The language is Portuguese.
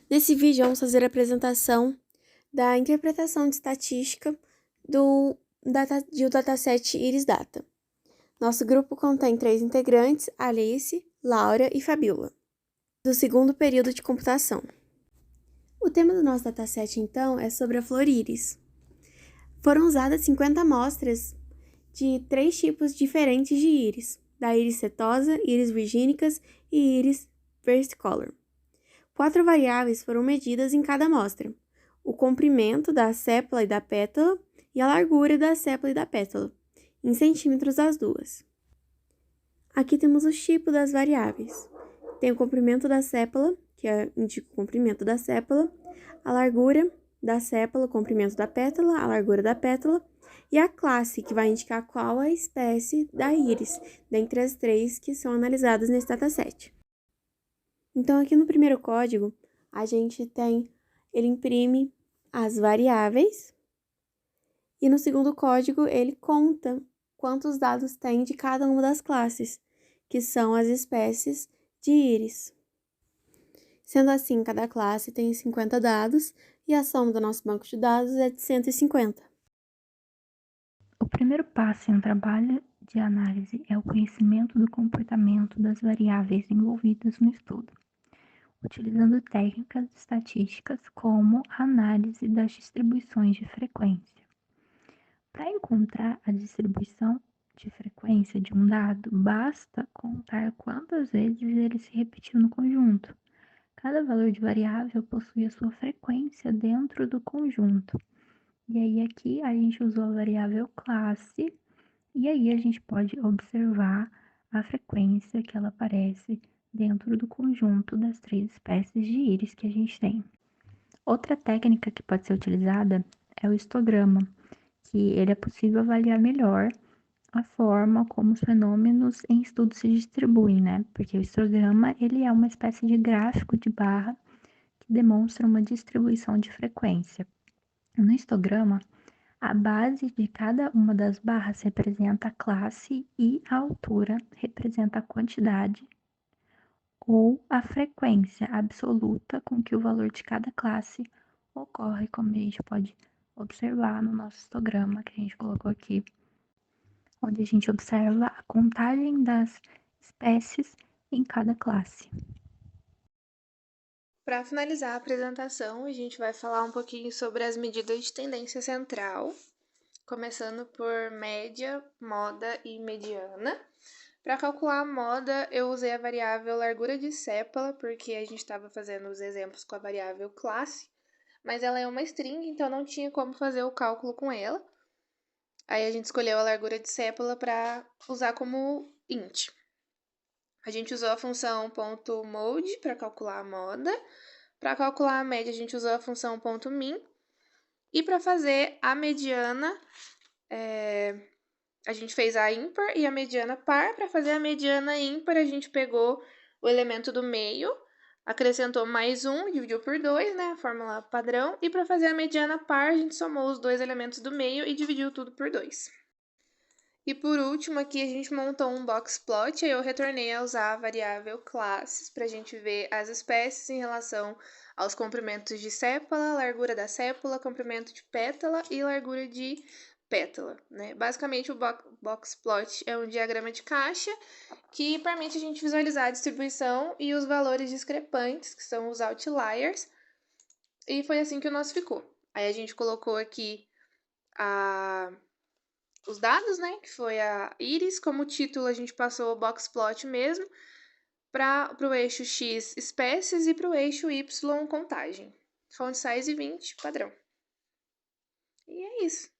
Nesse vídeo, vamos fazer a apresentação da interpretação de estatística do dataset Iris Data. Nosso grupo contém 3 integrantes, Alice, Laura e Fabiola, do segundo período de computação. O tema do nosso dataset, então, é sobre a flor íris. Foram usadas 50 amostras de 3 tipos diferentes de íris, da íris setosa, íris virgínicas e íris versicolor. 4 variáveis foram medidas em cada amostra: o comprimento da sépala e da pétala e a largura da sépala e da pétala, em centímetros as duas. Aqui temos os tipos das variáveis. Tem o comprimento da sépala, que indica o comprimento da sépala, a largura da sépala, o comprimento da pétala, a largura da pétala, e a classe, que vai indicar qual a espécie da íris, dentre as 3 que são analisadas nesse dataset. Então, aqui no primeiro código, a gente ele imprime as variáveis, e no segundo código, ele conta quantos dados tem de cada uma das classes, que são as espécies de íris. Sendo assim, cada classe tem 50 dados, e a soma do nosso banco de dados é de 150. O primeiro passo em um trabalho de análise é o conhecimento do comportamento das variáveis envolvidas no estudo, utilizando técnicas estatísticas como a análise das distribuições de frequência. Para encontrar a distribuição de frequência de um dado, basta contar quantas vezes ele se repetiu no conjunto. Cada valor de variável possui a sua frequência dentro do conjunto. E aí aqui a gente usou a variável classe, e aí a gente pode observar a frequência que ela aparece dentro do conjunto das 3 espécies de íris que a gente tem. Outra técnica que pode ser utilizada é o histograma, que ele é possível avaliar melhor a forma como os fenômenos em estudo se distribuem, né? Porque o histograma, ele é uma espécie de gráfico de barra que demonstra uma distribuição de frequência. No histograma, a base de cada uma das barras representa a classe e a altura representa a quantidade ou a frequência absoluta com que o valor de cada classe ocorre, como a gente pode observar no nosso histograma que a gente colocou aqui, onde a gente observa a contagem das espécies em cada classe. Para finalizar a apresentação, a gente vai falar um pouquinho sobre as medidas de tendência central, começando por média, moda e mediana. Para calcular a moda, eu usei a variável largura de sépala, porque a gente estava fazendo os exemplos com a variável classe, mas ela é uma string, então não tinha como fazer o cálculo com ela. Aí a gente escolheu a largura de sépala para usar como int. A gente usou a função .mode para calcular a moda. Para calcular a média, a gente usou a função .min. E para fazer a mediana, a gente fez a ímpar e a mediana par. Para fazer a mediana ímpar, a gente pegou o elemento do meio, acrescentou mais 1, dividiu por 2, né, a fórmula padrão. E para fazer a mediana par, a gente somou os 2 elementos do meio e dividiu tudo por 2. E por último, aqui a gente montou um box plot, e eu retornei a usar a variável classes para a gente ver as espécies em relação aos comprimentos de sépala, largura da sépala, comprimento de pétala e largura de pétala, né? Basicamente, o box plot é um diagrama de caixa que permite a gente visualizar a distribuição e os valores discrepantes, que são os outliers, e foi assim que o nosso ficou. Aí a gente colocou aqui os dados, né, que foi a íris. Como título, a gente passou o box plot mesmo, para o eixo X espécies e para o eixo Y contagem. Font size 20, padrão. E é isso.